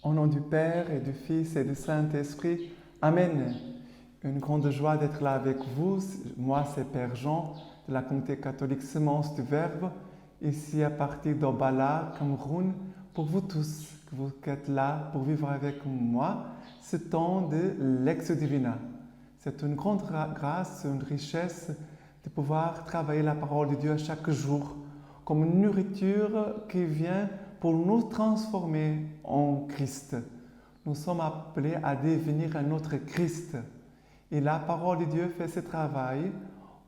Au nom du Père et du Fils et du Saint-Esprit, Amen. Une grande joie d'être là avec vous. Moi, c'est Père Jean de la communauté catholique Semence du Verbe, ici à partir d'Obala, Cameroun, pour vous tous qui êtes là pour vivre avec moi ce temps de Lectio Divina. C'est une grande grâce, une richesse de pouvoir travailler la parole de Dieu chaque jour comme une nourriture qui vient pour nous transformer en Christ. Nous sommes appelés à devenir un autre Christ. Et la parole de Dieu fait ce travail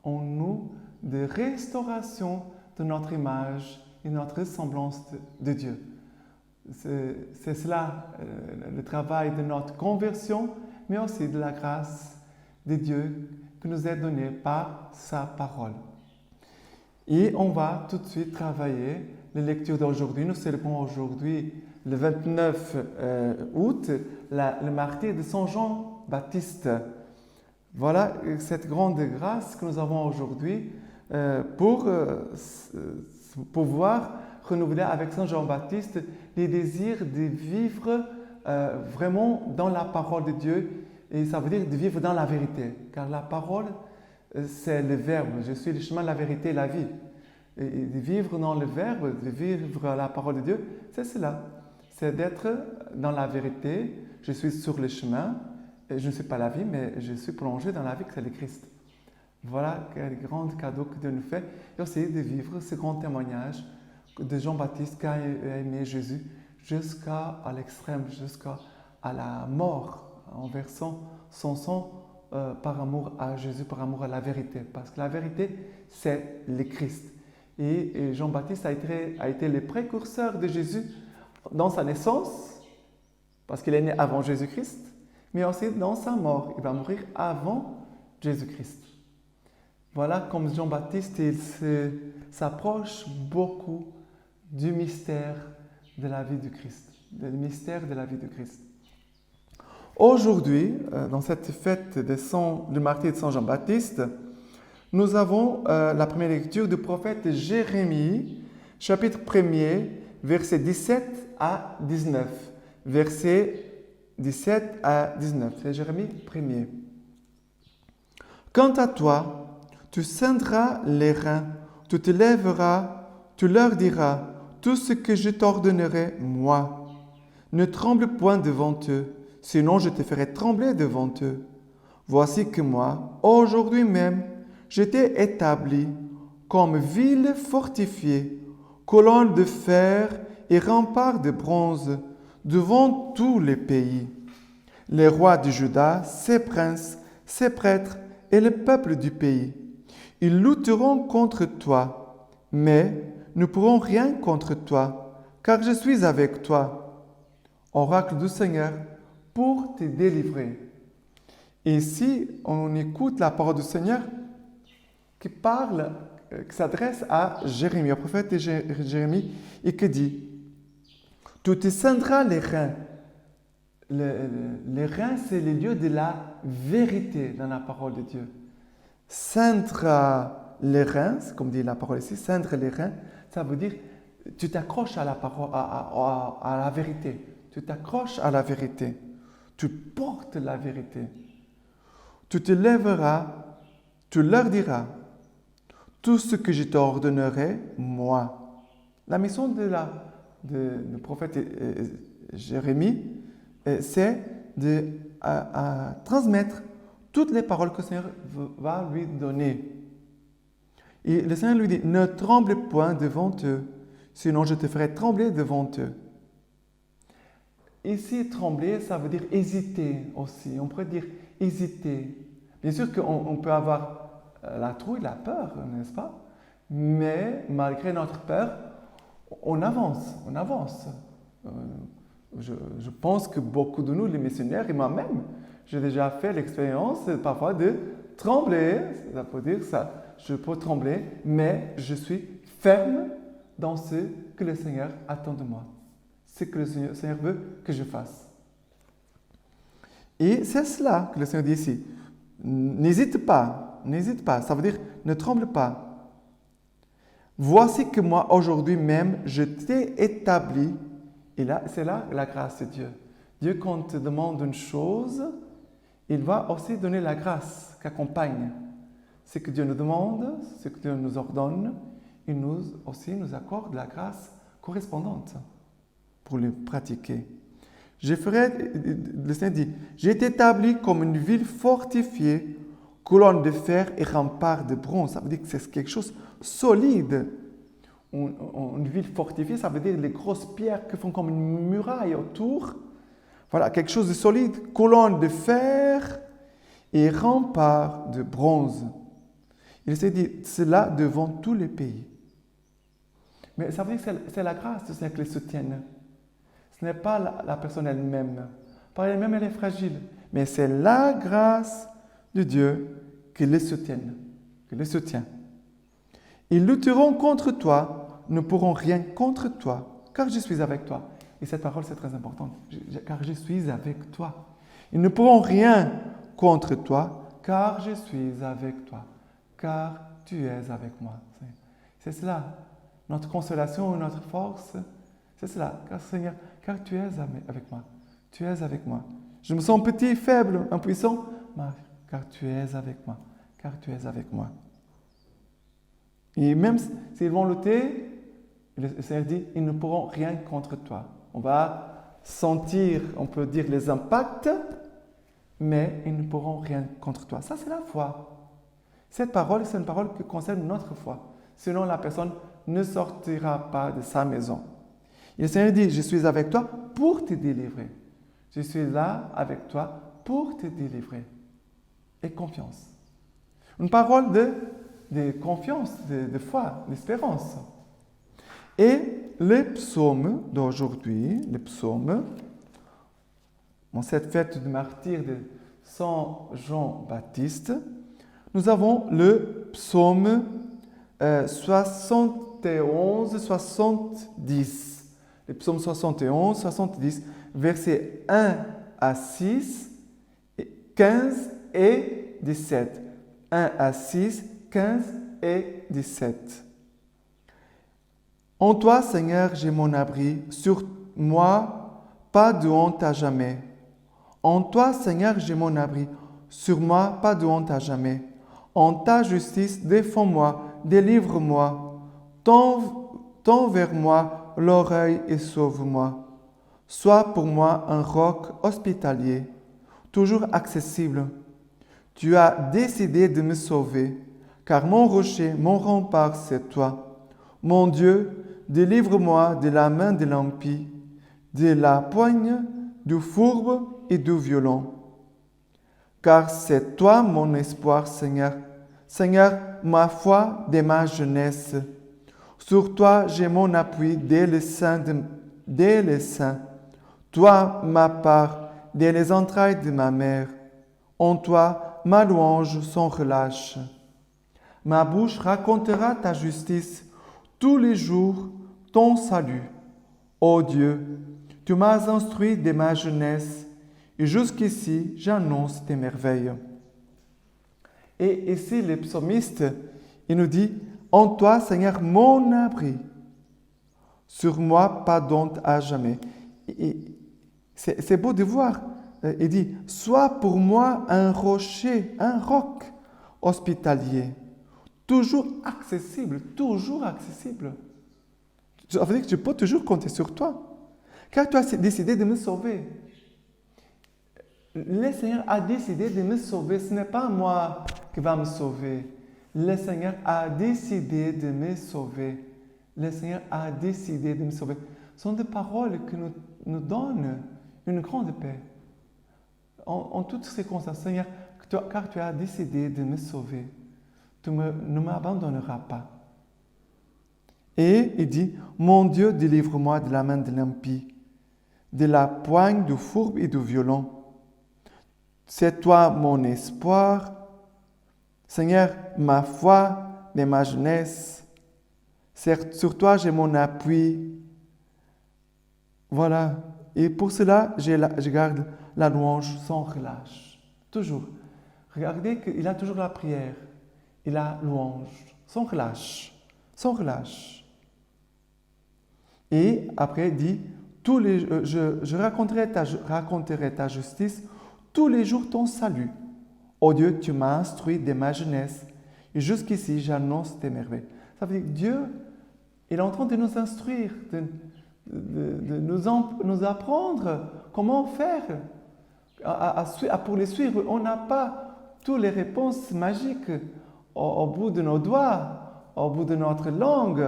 en nous de restauration de notre image et notre ressemblance de Dieu. C'est cela le travail de notre conversion, mais aussi de la grâce de Dieu qui nous est donnée par sa parole. Et on va tout de suite travailler les lectures d'aujourd'hui. Nous célébrons aujourd'hui, le 29 août, le martyre de Saint Jean-Baptiste. Voilà cette grande grâce que nous avons aujourd'hui pour pouvoir renouveler avec Saint Jean-Baptiste les désirs de vivre vraiment dans la parole de Dieu. Et ça veut dire de vivre dans la vérité. Car la parole, c'est le Verbe. Je suis le chemin, la vérité et la vie. Et de vivre dans le Verbe, de vivre la parole de Dieu, c'est cela. C'est d'être dans la vérité. Je suis sur le chemin. Et je ne suis pas la vie, mais je suis plongé dans la vie que c'est le Christ. Voilà quel grand cadeau que Dieu nous fait. Et aussi de vivre ce grand témoignage de Jean-Baptiste qui a aimé Jésus jusqu'à l'extrême, jusqu'à la mort, en versant son sang par amour à Jésus, par amour à la vérité. Parce que la vérité, c'est le Christ. Et Jean-Baptiste a été le précurseur de Jésus dans sa naissance, parce qu'il est né avant Jésus-Christ, mais aussi dans sa mort. Il va mourir avant Jésus-Christ. Voilà comme Jean-Baptiste, il s'approche beaucoup du mystère de la vie du Christ, du mystère de la vie du Christ. Aujourd'hui, dans cette fête du martyre de Saint Jean-Baptiste, nous avons la première lecture du prophète Jérémie, chapitre 1er, versets 17 à 19. Versets 17 à 19. C'est Jérémie 1er. Quant à toi, tu scindras les reins, tu te lèveras, tu leur diras tout ce que je t'ordonnerai, moi. Ne tremble point devant eux, sinon je te ferai trembler devant eux. Voici que moi, aujourd'hui même, je t'ai établi comme ville fortifiée, colonne de fer et rempart de bronze devant tous les pays. Les rois de Juda, ses princes, ses prêtres et le peuple du pays. Ils lutteront contre toi, mais ne pourront rien contre toi, car je suis avec toi. Oracle du Seigneur, pour te délivrer. Et ici, on écoute la parole du Seigneur qui s'adresse à Jérémie, au prophète Jérémie, et qui dit « Tu te scindras les reins ». Les reins, c'est le lieu de la vérité dans la parole de Dieu. Ceindre les reins, comme dit la parole ici, ceindre les reins, ça veut dire tu t'accroches à la parole, à la vérité. Tu t'accroches à la vérité. Tu portes la vérité. Tu te lèveras, tu leur diras tout ce que je t'ordonnerai, moi. La mission du prophète Jérémie, c'est de transmettre toutes les paroles que le Seigneur va lui donner. Et le Seigneur lui dit, ne tremble point devant eux, sinon je te ferai trembler devant eux. Ici, trembler, ça veut dire hésiter aussi. On pourrait dire hésiter. Bien sûr qu'on peut avoir la trouille, la peur, n'est-ce pas? Mais malgré notre peur, on avance. Je pense que beaucoup de nous, les missionnaires, et moi-même, j'ai déjà fait l'expérience parfois de trembler. Ça veut dire ça. Je peux trembler, mais je suis ferme dans ce que le Seigneur attend de moi. Ce que le Seigneur veut que je fasse. Et c'est cela que le Seigneur dit ici. N'hésite pas. Ça veut dire ne tremble pas. Voici que moi, aujourd'hui même, je t'ai établi. Et là, c'est là la grâce de Dieu. Dieu, quand te demande une chose, il va aussi donner la grâce qui accompagne ce que Dieu nous demande, ce que Dieu nous ordonne. Il nous accorde la grâce correspondante pour le pratiquer. Le Seigneur dit, j'ai été établi comme une ville fortifiée, colonne de fer et rempart de bronze. Ça veut dire que c'est quelque chose de solide. Une ville fortifiée, ça veut dire les grosses pierres qui font comme une muraille autour. Voilà, quelque chose de solide, colonne de fer et rempart de bronze. Il s'est dit, cela devant tous les pays. Mais ça veut dire que c'est la grâce du Seigneur qui les soutienne. Ce n'est pas la personne elle-même. Par elle-même, elle est fragile. Mais c'est la grâce de Dieu qui les soutient. Ils lutteront contre toi, ne pourront rien contre toi, car je suis avec toi. Et cette parole, c'est très important. Car je suis avec toi. Ils ne pourront rien contre toi, car je suis avec toi. Car tu es avec moi. C'est cela. Notre consolation, notre force, c'est cela. Car Seigneur, car tu es avec moi. Tu es avec moi. Je me sens petit, faible, impuissant, car tu es avec moi. Car tu es avec moi. Et même s'ils vont lutter, le Seigneur dit, ils ne pourront rien contre toi. On va sentir, on peut dire, les impacts, mais ils ne pourront rien contre toi. Ça, c'est la foi. Cette parole, c'est une parole qui concerne notre foi. Sinon, la personne ne sortira pas de sa maison. Et le Seigneur dit, je suis avec toi pour te délivrer. Je suis là avec toi pour te délivrer. Et confiance. Une parole de confiance, de foi, d'espérance. Et les psaumes d'aujourd'hui, en cette fête de martyr de Saint Jean-Baptiste, nous avons le psaume 71-70. Le psaume 71-70, versets 1 à 6, 15 et 17. 1 à 6, 15 et 17. En toi, Seigneur, j'ai mon abri. Sur moi, pas de honte à jamais. En toi, Seigneur, j'ai mon abri. Sur moi, pas de honte à jamais. En ta justice, défends-moi, délivre-moi. Tends vers moi l'oreille et sauve-moi. Sois pour moi un roc hospitalier, toujours accessible. Tu as décidé de me sauver, car mon rocher, mon rempart, c'est toi. Mon Dieu, délivre-moi de la main de l'impie, de la poigne du fourbe et du violent. Car c'est toi mon espoir, Seigneur. Seigneur, ma foi dès ma jeunesse. Sur toi j'ai mon appui dès les seins. Toi, ma part, dès les entrailles de ma mère. En toi, ma louange sans relâche. Ma bouche racontera ta justice tous les jours, ton salut. Ô Dieu, tu m'as instruit dès ma jeunesse, et jusqu'ici j'annonce tes merveilles. Et ici, le psalmiste, il nous dit, en toi, Seigneur, mon abri. Sur moi, pas d'honte à jamais. Et c'est beau de voir. Il dit, sois pour moi un rocher, un roc hospitalier. Toujours accessible, toujours accessible. Ça veut dire que je peux toujours compter sur toi. Car tu as décidé de me sauver. Le Seigneur a décidé de me sauver. Ce n'est pas moi qui va me sauver. Le Seigneur a décidé de me sauver. Le Seigneur a décidé de me sauver. Ce sont des paroles qui nous donnent une grande paix. En toutes circonstances, Seigneur, car tu as décidé de me sauver. Tu ne m'abandonneras pas. Et il dit, mon Dieu, délivre-moi de la main de l'impie, de la poigne du fourbe et du violent. C'est toi mon espoir, Seigneur, ma foi et ma jeunesse. Sur toi j'ai mon appui. Voilà. Et pour cela, je garde la louange sans relâche. Toujours. Regardez qu'il a toujours la prière et la louange sans relâche. Sans relâche. Et après, il dit, je raconterai ta justice, tous les jours ton salut. Ô Dieu, tu m'as instruit dès ma jeunesse, et jusqu'ici j'annonce tes merveilles. Ça veut dire que Dieu, il est en train de nous instruire, de nous apprendre comment faire pour les suivre. On n'a pas toutes les réponses magiques au bout de nos doigts, au bout de notre langue,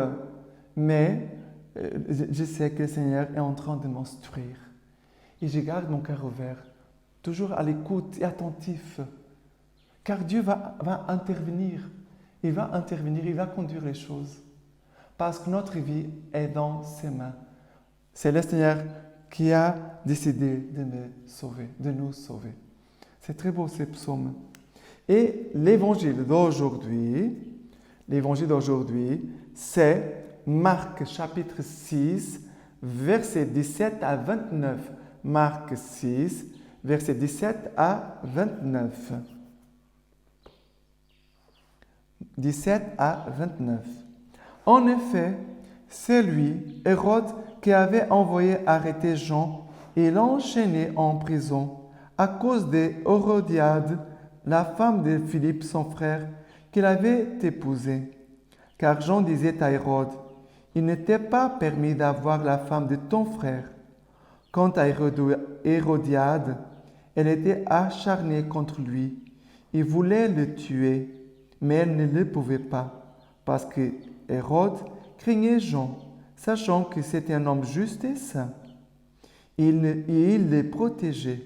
mais je sais que le Seigneur est en train de m'instruire. Et je garde mon cœur ouvert, toujours à l'écoute et attentif, car Dieu va intervenir. Il va intervenir, il va conduire les choses, parce que notre vie est dans ses mains. C'est le Seigneur qui a décidé de me sauver, de nous sauver. C'est très beau ces psaumes. Et l'évangile d'aujourd'hui, c'est Marc chapitre 6, versets 17 à 29. Marc 6, versets 17 à 29. 17 à 29. En effet, c'est lui, Hérode, qui avait envoyé arrêter Jean et l'enchaîner en prison à cause d'Hérodiade, la femme de Philippe, son frère, qu'il avait épousée. Car Jean disait à Hérode, « Il n'était pas permis d'avoir la femme de ton frère. » Quant à Hérodiade, elle était acharnée contre lui. Il voulait le tuer, mais elle ne le pouvait pas, parce que Hérode craignait Jean, sachant que c'était un homme juste et saint. Il le protégeait.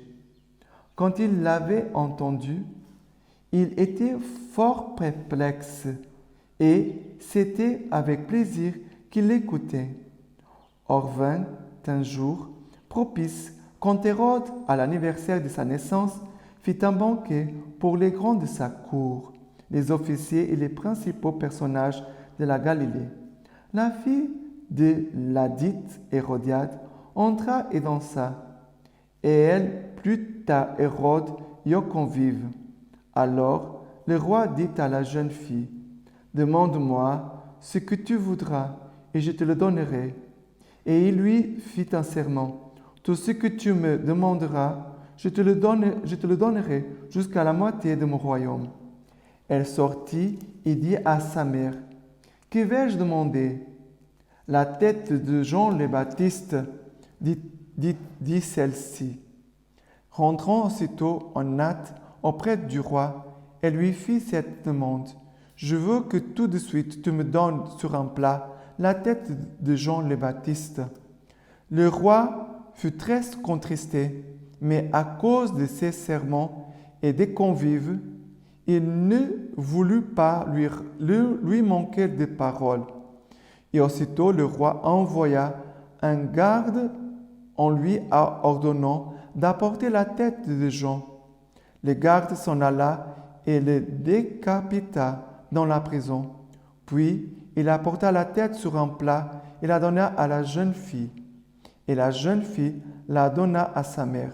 Quand il l'avait entendu, il était fort perplexe, et c'était avec plaisir qu'il l'écoutait. Or vint un jour propice, quand Hérode, à l'anniversaire de sa naissance, fit un banquet pour les grands de sa cour, les officiers et les principaux personnages de la Galilée. La fille de la dite Hérodiade entra et dansa, et elle plut à Hérode et aux convives. Alors le roi dit à la jeune fille, « Demande-moi ce que tu voudras, et je te le donnerai. » Et il lui fit un serment, « Tout ce que tu me demanderas, je te le donnerai jusqu'à la moitié de mon royaume. » Elle sortit et dit à sa mère, « Que vais-je demander ?» « La tête de Jean le Baptiste, dit celle-ci. Rentrant aussitôt en hâte auprès du roi, elle lui fit cette demande. « Je veux que tout de suite tu me donnes sur un plat la tête de Jean le Baptiste. » Le roi fut très contristé, mais à cause de ses serments et des convives, il ne voulut pas lui manquer de parole. Et aussitôt le roi envoya un garde en lui ordonnant d'apporter la tête de Jean. Le garde s'en alla et le décapita dans la prison. Puis il apporta la tête sur un plat et la donna à la jeune fille. Et la jeune fille la donna à sa mère.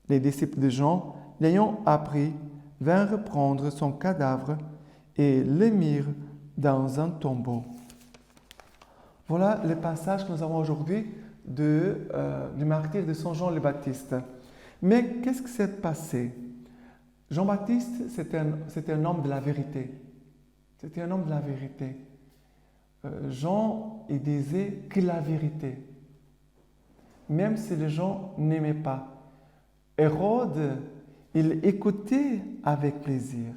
Les disciples de Jean, l'ayant appris, vinrent prendre son cadavre et le mirent dans un tombeau. Voilà le passage que nous avons aujourd'hui du martyre de Saint Jean le Baptiste. Mais qu'est-ce qui s'est passé? Jean-Baptiste, c'était un homme de la vérité. C'était un homme de la vérité. Jean, il disait que la vérité, même si les gens n'aimaient pas. Hérode, il écoutait avec plaisir,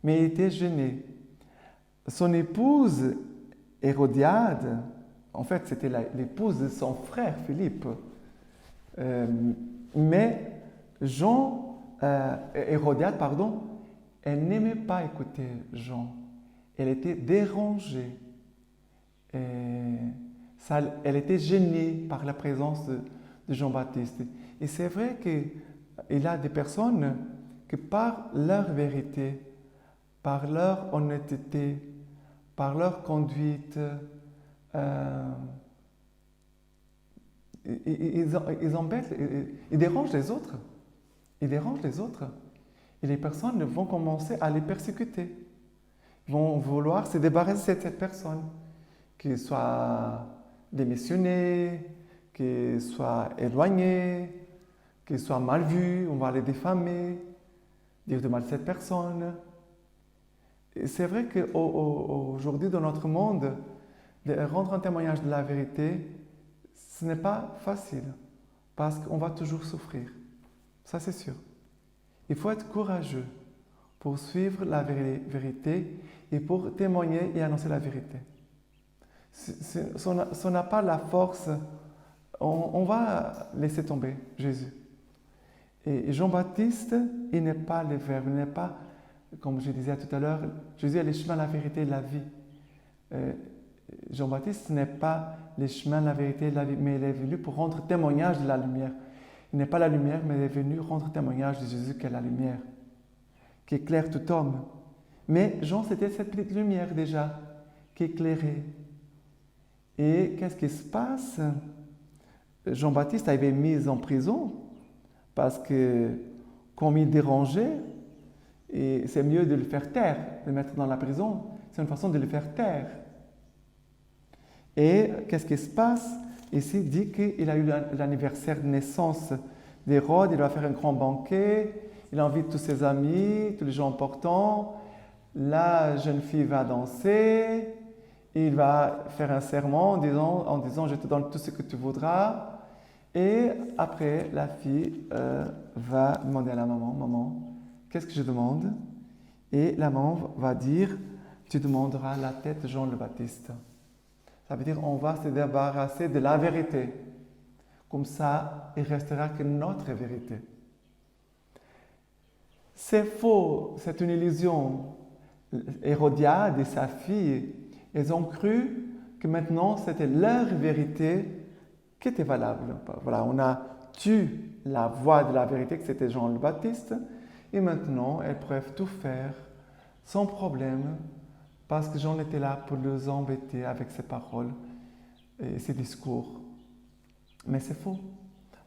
mais il était gêné. Son épouse, Hérodiade, en fait, c'était l'épouse de son frère Philippe. Mais Hérodiade, elle n'aimait pas écouter Jean. Elle était dérangée. Elle était gênée par la présence de Jean-Baptiste. Et c'est vrai qu'il y a des personnes qui, par leur vérité, par leur honnêteté, par leur conduite, ils embêtent, ils dérangent les autres. Ils dérangent les autres. Et les personnes vont commencer à les persécuter. Ils vont vouloir se débarrasser de cette personne, qu'il soit démissionné, qu'ils soient éloignés, qu'ils soient mal vus, on va les diffamer, dire de mal de cette personne. Et c'est vrai qu'aujourd'hui, dans notre monde, de rendre un témoignage de la vérité, ce n'est pas facile, parce qu'on va toujours souffrir. Ça, c'est sûr. Il faut être courageux pour suivre la vérité et pour témoigner et annoncer la vérité. Si on n'a pas la force, on va laisser tomber Jésus. Et Jean-Baptiste, il n'est pas le Verbe, il n'est pas, comme je disais tout à l'heure, Jésus est le chemin, la vérité et la vie. Jean-Baptiste n'est pas le chemin, la vérité et la vie, mais il est venu pour rendre témoignage de la lumière. Il n'est pas la lumière, mais il est venu rendre témoignage de Jésus qui est la lumière, qui éclaire tout homme. Mais Jean, c'était cette petite lumière déjà, qui éclairait. Et qu'est-ce qui se passe? Jean-Baptiste a été mis en prison parce que, comme il dérangeait, et c'est mieux de le faire taire, de le mettre dans la prison, c'est une façon de le faire taire. Et qu'est-ce qui se passe? Ici, il dit qu'il a eu l'anniversaire de naissance d'Hérode, il va faire un grand banquet, il invite tous ses amis, tous les gens importants, la jeune fille va danser, il va faire un serment en disant je te donne tout ce que tu voudras. Et après, la fille va demander à la maman, maman, qu'est-ce que je demande? Et la maman va dire, tu demanderas la tête de Jean le Baptiste. Ça veut dire on va se débarrasser de la vérité. Comme ça, il ne restera que notre vérité. C'est faux, c'est une illusion. Hérodiade et sa fille, elles ont cru que maintenant c'était leur vérité qui était valable. Voilà, on a tué la voie de la vérité, que c'était Jean le Baptiste, et maintenant elles peuvent tout faire sans problème, parce que Jean était là pour les embêter avec ses paroles et ses discours. Mais c'est faux,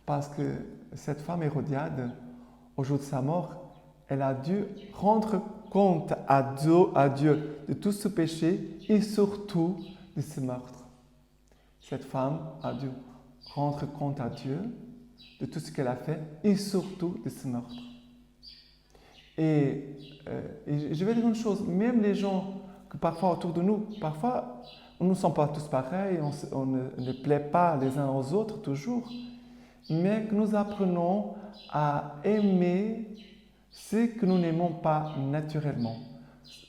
parce que cette femme Hérodiade, au jour de sa mort, elle a dû rendre compte à Dieu de tout ce péché et surtout de ce meurtre. Cette femme a dû rendre compte à Dieu de tout ce qu'elle a fait et surtout de ce meurtre. Et je vais dire une chose, même les gens que parfois autour de nous, parfois nous ne sommes pas tous pareils, on ne plaît pas les uns aux autres toujours, mais que nous apprenons à aimer ce que nous n'aimons pas naturellement.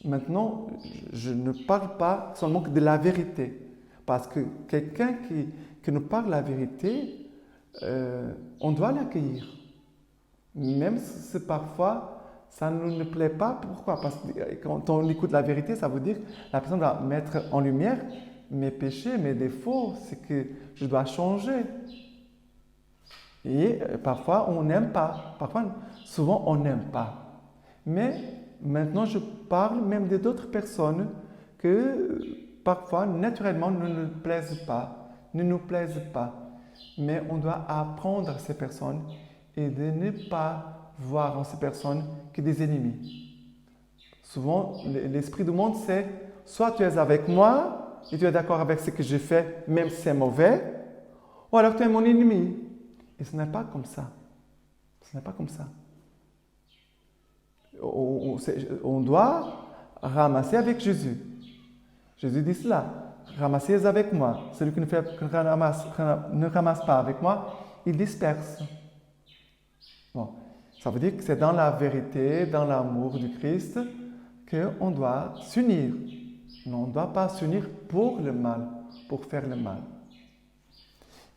Maintenant, je ne parle pas seulement de la vérité, parce que quelqu'un qui nous parle la vérité, on doit l'accueillir. Même si parfois ça ne nous plaît pas. Pourquoi? Parce que quand on écoute la vérité, ça veut dire que la personne va mettre en lumière mes péchés, mes défauts, c'est que je dois changer. Et parfois, on n'aime pas. Souvent, on n'aime pas. Mais maintenant, je parle même d'autres personnes que parfois, naturellement, ne nous plaisent pas. Mais on doit apprendre à ces personnes et de ne pas voir en ces personnes que des ennemis. Souvent, l'esprit du monde, c'est soit tu es avec moi et tu es d'accord avec ce que j'ai fait, même si c'est mauvais, ou alors tu es mon ennemi. Et ce n'est pas comme ça. Ce n'est pas comme ça. On doit ramasser avec Jésus. Jésus dit cela. Ramassez avec moi. Celui qui ne ramasse pas avec moi, il disperse. Bon, ça veut dire que c'est dans la vérité, dans l'amour du Christ, qu'on doit s'unir. Mais on ne doit pas s'unir pour le mal, pour faire le mal.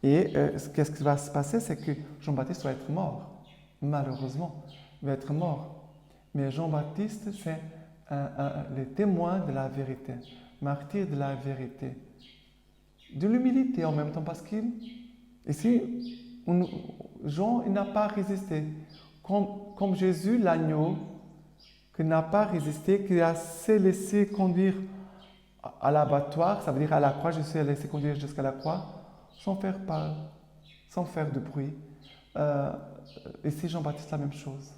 Et qu'est-ce qui va se passer? C'est que Jean-Baptiste va être mort. Malheureusement, il va être mort. Mais Jean-Baptiste, c'est le témoin de la vérité, martyr de la vérité. De l'humilité en même temps, parce qu'ici, Jean il n'a pas résisté. Comme Jésus, l'agneau, qui n'a pas résisté, qui a se laissé conduire à l'abattoir, ça veut dire à la croix, Jésus s'est laissé conduire jusqu'à la croix, sans faire peur, sans faire de bruit. Ici, Jean-Baptiste, la même chose.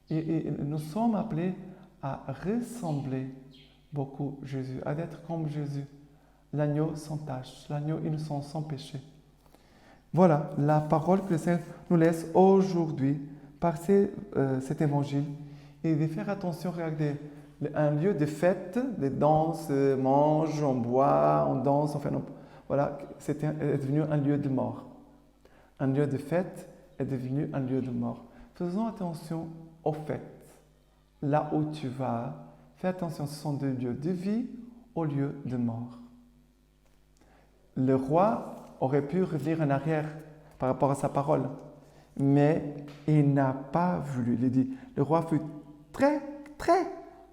Et nous sommes appelés à ressembler beaucoup à Jésus, à être comme Jésus, l'agneau sans tache, l'agneau innocent sans péché. Voilà la parole que le Seigneur nous laisse aujourd'hui par cet évangile. Et de faire attention, regardez, un lieu de fête, de danse, mange, on boit, on danse, voilà, est devenu un lieu de mort. Un lieu de fête est devenu un lieu de mort. Faisons attention aux fêtes. Là où tu vas, fais attention, ce sont des lieux de vie au lieu de mort. Le roi aurait pu revenir en arrière par rapport à sa parole, mais il n'a pas voulu. Il dit, le roi fut très, très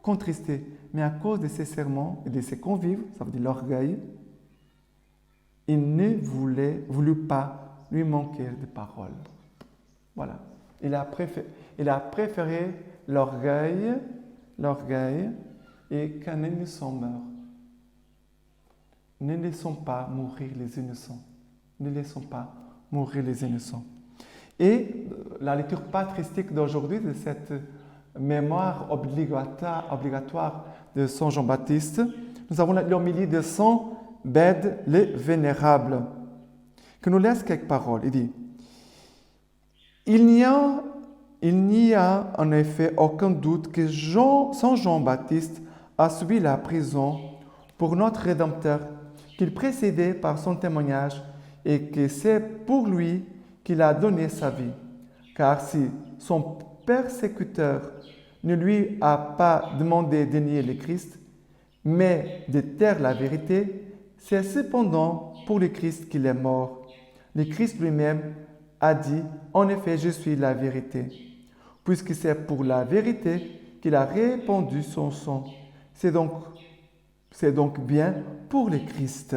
contristé, mais à cause de ses serments et de ses convives, ça veut dire l'orgueil, il ne voulut pas lui manquer de parole. Voilà. Il a préféré l'orgueil et qu'un innocent meure. Ne laissons pas mourir les innocents. Ne laissons pas mourir les innocents. Et la lecture patristique d'aujourd'hui, de cette mémoire obligatoire de Saint Jean-Baptiste, nous avons l'homélie de Saint Bède le Vénérable, qui nous laisse quelques paroles. Il dit, il n'y a en effet aucun doute que Saint Jean-Baptiste a subi la prison pour notre Rédempteur, qu'il précédait par son témoignage et que c'est pour lui qu'il a donné sa vie. Car si son persécuteur ne lui a pas demandé de nier le Christ, mais de taire la vérité, c'est cependant pour le Christ qu'il est mort. Le Christ lui-même a dit, en effet, je suis la vérité. Puisque c'est pour la vérité qu'il a répandu son sang. C'est donc bien pour le Christ.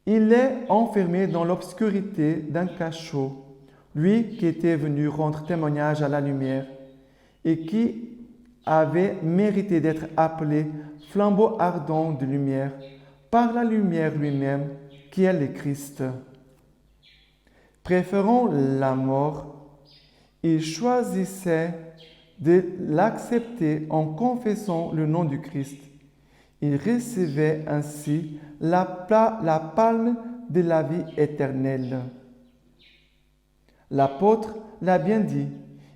Il est enfermé dans l'obscurité d'un cachot, lui qui était venu rendre témoignage à la lumière et qui avait mérité d'être appelé flambeau ardent de lumière par la lumière lui-même qui est le Christ. Préférant la mort, il choisissait de l'accepter en confessant le nom du Christ. Il recevait ainsi la palme de la vie éternelle. L'apôtre l'a bien dit,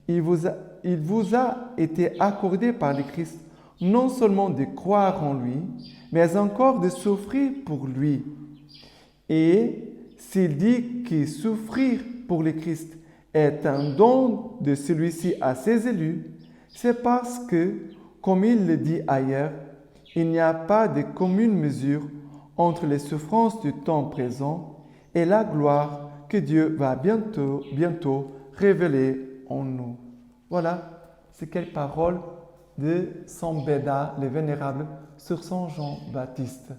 il vous a été accordé par le Christ non seulement de croire en lui, mais encore de souffrir pour lui. Et s'il dit que souffrir pour le Christ est un don de celui-ci à ses élus, c'est parce que, comme il le dit ailleurs, il n'y a pas de commune mesure entre les souffrances du temps présent et la gloire que Dieu va bientôt révéler en nous. Voilà, c'est quelle parole de Saint Béda, le Vénérable, sur Saint Jean-Baptiste.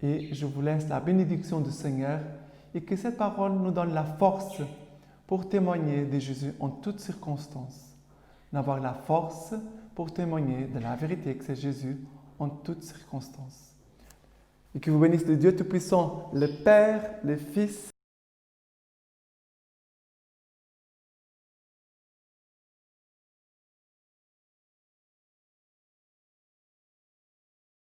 Et je vous laisse la bénédiction du Seigneur et que cette parole nous donne la force pour témoigner de Jésus en toutes circonstances. D'avoir la force pour témoigner de la vérité que c'est Jésus en toutes circonstances. Et que vous bénisse le Dieu Tout-Puissant, le Père, le Fils